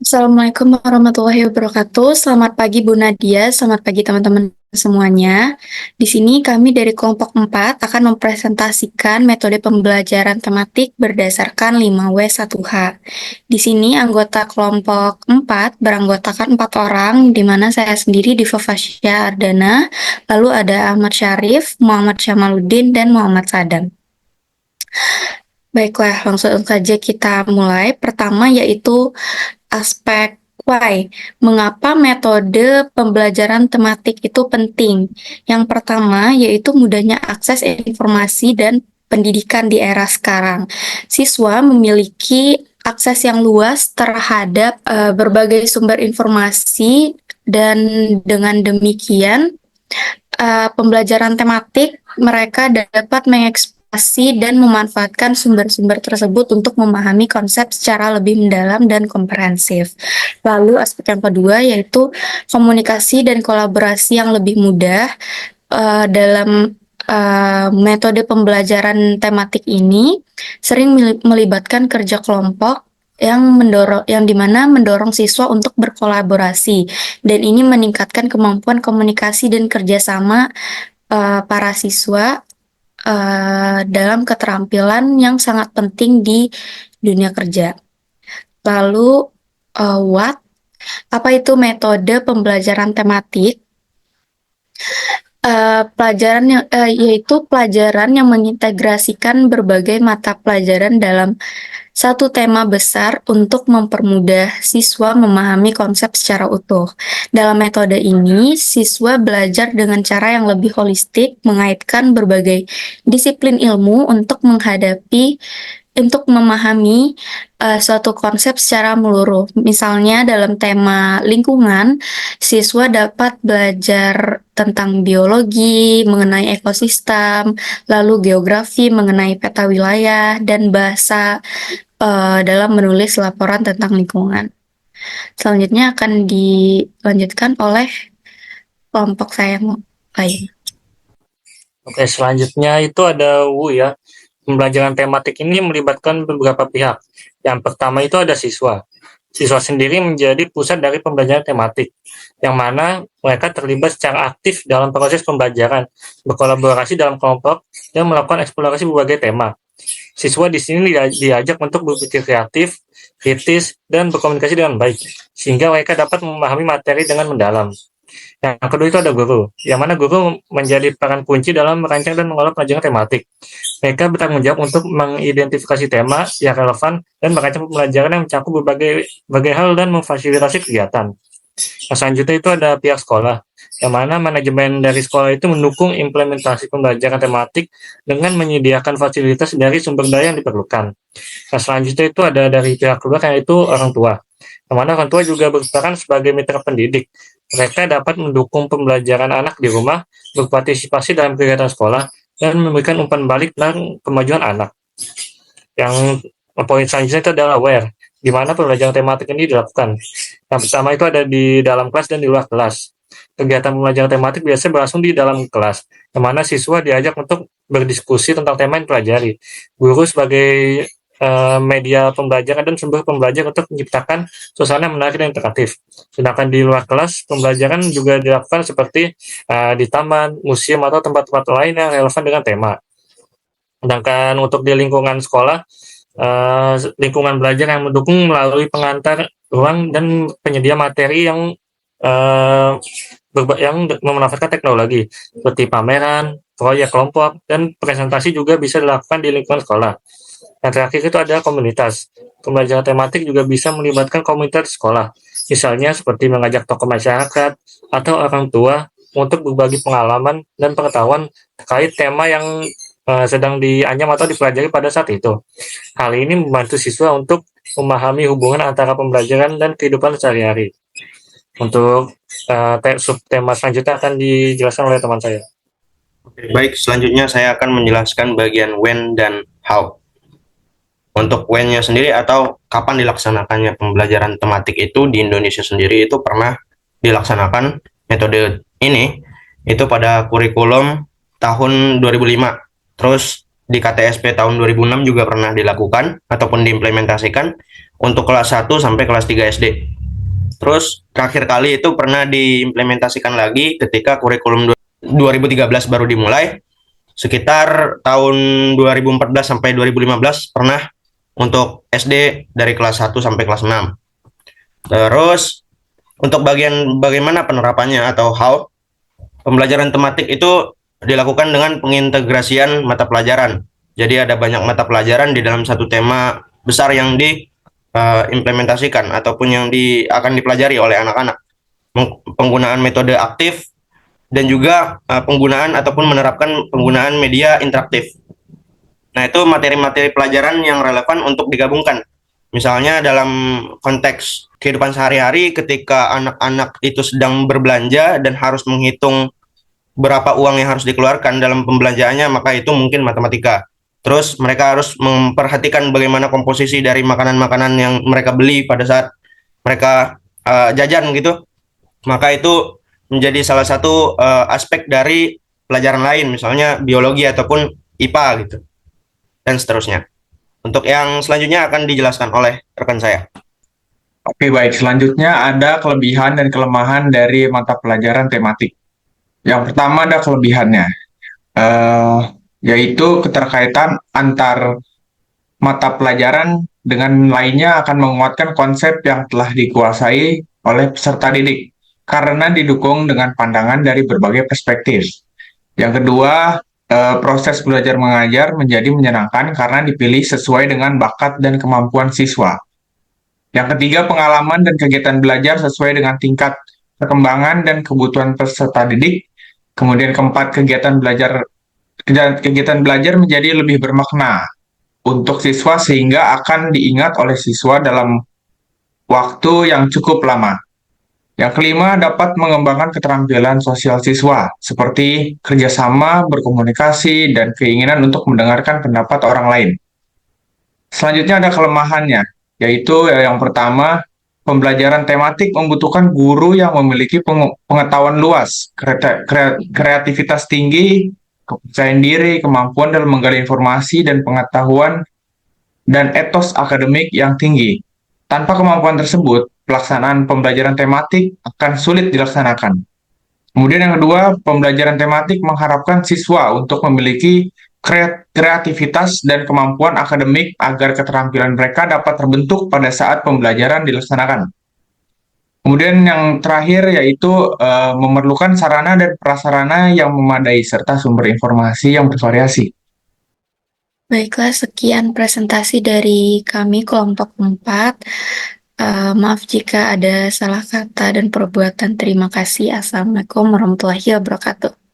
Assalamualaikum warahmatullahi wabarakatuh. Selamat pagi Bu Nadia, selamat pagi teman-teman semuanya. Di sini kami dari kelompok 4 akan mempresentasikan metode pembelajaran tematik berdasarkan 5W1H. Di sini anggota kelompok 4 beranggotakan 4 orang, di mana saya sendiri Diva Fasya Ardana, lalu ada Ahmad Syarif, Muhammad Syamaluddin, dan Muhammad Sadam. Baiklah, langsung saja kita mulai. Pertama yaitu aspek why. Mengapa metode pembelajaran tematik itu penting? Yang pertama yaitu mudahnya akses informasi dan pendidikan di era sekarang. Siswa memiliki akses yang luas terhadap berbagai sumber informasi dan dengan demikian pembelajaran tematik mereka dapat mengeksplorasi dan memanfaatkan sumber-sumber tersebut untuk memahami konsep secara lebih mendalam dan komprehensif. Lalu aspek yang kedua yaitu komunikasi dan kolaborasi yang lebih mudah dalam metode pembelajaran tematik ini sering melibatkan kerja kelompok yang dimana mendorong siswa untuk berkolaborasi, dan ini meningkatkan kemampuan komunikasi dan kerjasama para siswa dalam keterampilan yang sangat penting di dunia kerja. Lalu apa itu metode pembelajaran tematik? Yaitu pelajaran yang mengintegrasikan berbagai mata pelajaran dalam satu tema besar untuk mempermudah siswa memahami konsep secara utuh. Dalam metode ini, siswa belajar dengan cara yang lebih holistik, mengaitkan berbagai disiplin ilmu untuk memahami suatu konsep secara menyeluruh. Misalnya dalam tema lingkungan, siswa dapat belajar tentang biologi, mengenai ekosistem, lalu geografi, mengenai peta wilayah, dan bahasa dalam menulis laporan tentang lingkungan. Selanjutnya akan dilanjutkan oleh kelompok saya lain. Oke, selanjutnya itu ada Wu ya. Pembelajaran tematik ini melibatkan beberapa pihak. Yang pertama itu ada siswa. Siswa sendiri menjadi pusat dari pembelajaran tematik, yang mana mereka terlibat secara aktif dalam proses pembelajaran, berkolaborasi dalam kelompok, dan melakukan eksplorasi berbagai tema. Siswa di sini diajak untuk berpikir kreatif, kritis, dan berkomunikasi dengan baik, sehingga mereka dapat memahami materi dengan mendalam. Yang kedua itu ada guru, yang mana guru menjadi peran kunci dalam merancang dan mengelola pelajaran tematik. Mereka bertanggung jawab untuk mengidentifikasi tema yang relevan dan merancang pembelajaran yang mencakup berbagai hal dan memfasilitasi kegiatan. Nah, selanjutnya itu ada pihak sekolah, yang mana manajemen dari sekolah itu mendukung implementasi pembelajaran tematik dengan menyediakan fasilitas dari sumber daya yang diperlukan. Nah, selanjutnya itu ada dari pihak keluarga, yaitu orang tua, yang mana orang tua juga berperan sebagai mitra pendidik. Mereka dapat mendukung pembelajaran anak di rumah, berpartisipasi dalam kegiatan sekolah, dan memberikan umpan balik dan kemajuan anak. Yang poin selanjutnya itu adalah aware, di mana pembelajaran tematik ini dilakukan. Yang pertama itu ada di dalam kelas dan di luar kelas. Kegiatan pembelajaran tematik biasanya berlangsung di dalam kelas, di mana siswa diajak untuk berdiskusi tentang tema yang dipelajari. Guru sebagai media pembelajaran dan sumber pembelajaran untuk menciptakan suasana menarik dan interaktif. Sedangkan di luar kelas, pembelajaran juga dilakukan seperti di taman, museum, atau tempat-tempat lain yang relevan dengan tema. Sedangkan untuk di lingkungan sekolah, lingkungan belajar yang mendukung melalui pengantar ruang dan penyedia materi yang memanfaatkan teknologi seperti pameran, proyek kelompok, dan presentasi juga bisa dilakukan di lingkungan sekolah. Yang terakhir itu ada komunitas. Pembelajaran tematik juga bisa melibatkan komunitas sekolah, misalnya seperti mengajak tokoh masyarakat atau orang tua untuk berbagi pengalaman dan pengetahuan terkait tema yang sedang dianyam atau dipelajari pada saat itu. Hal ini membantu siswa untuk memahami hubungan antara pembelajaran dan kehidupan sehari-hari. Untuk subtema selanjutnya akan dijelaskan oleh teman saya. Oke, baik, selanjutnya saya akan menjelaskan bagian when dan how. Untuk when-nya sendiri atau kapan dilaksanakannya pembelajaran tematik itu di Indonesia sendiri itu pernah dilaksanakan metode ini itu pada kurikulum tahun 2005. Terus di KTSP tahun 2006 juga pernah dilakukan ataupun diimplementasikan untuk kelas 1 sampai kelas 3 SD. Terus terakhir kali itu pernah diimplementasikan lagi ketika kurikulum 2013 baru dimulai. Sekitar tahun 2014 sampai 2015 pernah untuk SD dari kelas 1 sampai kelas 6. Terus untuk bagian bagaimana penerapannya atau how, pembelajaran tematik itu dilakukan dengan pengintegrasian mata pelajaran. Jadi ada banyak mata pelajaran di dalam satu tema besar yang diimplementasikan ataupun yang akan dipelajari oleh anak-anak. Penggunaan metode aktif dan juga penggunaan ataupun menerapkan penggunaan media interaktif. Nah, itu materi-materi pelajaran yang relevan untuk digabungkan. Misalnya dalam konteks kehidupan sehari-hari ketika anak-anak itu sedang berbelanja dan harus menghitung berapa uang yang harus dikeluarkan dalam pembelanjaannya, maka itu mungkin matematika. Terus mereka harus memperhatikan bagaimana komposisi dari makanan-makanan yang mereka beli pada saat mereka jajan gitu. Maka itu menjadi salah satu aspek dari pelajaran lain, misalnya biologi ataupun IPA gitu, dan seterusnya. Untuk yang selanjutnya akan dijelaskan oleh rekan saya. Oke, baik. Selanjutnya ada kelebihan dan kelemahan dari mata pelajaran tematik. Yang pertama ada kelebihannya, yaitu keterkaitan antar mata pelajaran dengan lainnya akan menguatkan konsep yang telah dikuasai oleh peserta didik, karena didukung dengan pandangan dari berbagai perspektif. Yang kedua, proses belajar mengajar menjadi menyenangkan karena dipilih sesuai dengan bakat dan kemampuan siswa. Yang ketiga, pengalaman dan kegiatan belajar sesuai dengan tingkat perkembangan dan kebutuhan peserta didik. Kemudian keempat, kegiatan belajar menjadi lebih bermakna untuk siswa sehingga akan diingat oleh siswa dalam waktu yang cukup lama. Yang kelima, dapat mengembangkan keterampilan sosial siswa, seperti kerjasama, berkomunikasi, dan keinginan untuk mendengarkan pendapat orang lain. Selanjutnya ada kelemahannya, yaitu yang pertama, pembelajaran tematik membutuhkan guru yang memiliki pengetahuan luas, kreativitas tinggi, kepercayaan diri, kemampuan dalam menggali informasi dan pengetahuan, dan etos akademik yang tinggi. Tanpa kemampuan tersebut, pelaksanaan pembelajaran tematik akan sulit dilaksanakan. Kemudian yang kedua, pembelajaran tematik mengharapkan siswa untuk memiliki kreativitas dan kemampuan akademik agar keterampilan mereka dapat terbentuk pada saat pembelajaran dilaksanakan. Kemudian yang terakhir yaitu memerlukan sarana dan prasarana yang memadai serta sumber informasi yang bervariasi. Baiklah, sekian presentasi dari kami kelompok 4. Maaf jika ada salah kata dan perbuatan. Terima kasih. Assalamualaikum warahmatullahi wabarakatuh.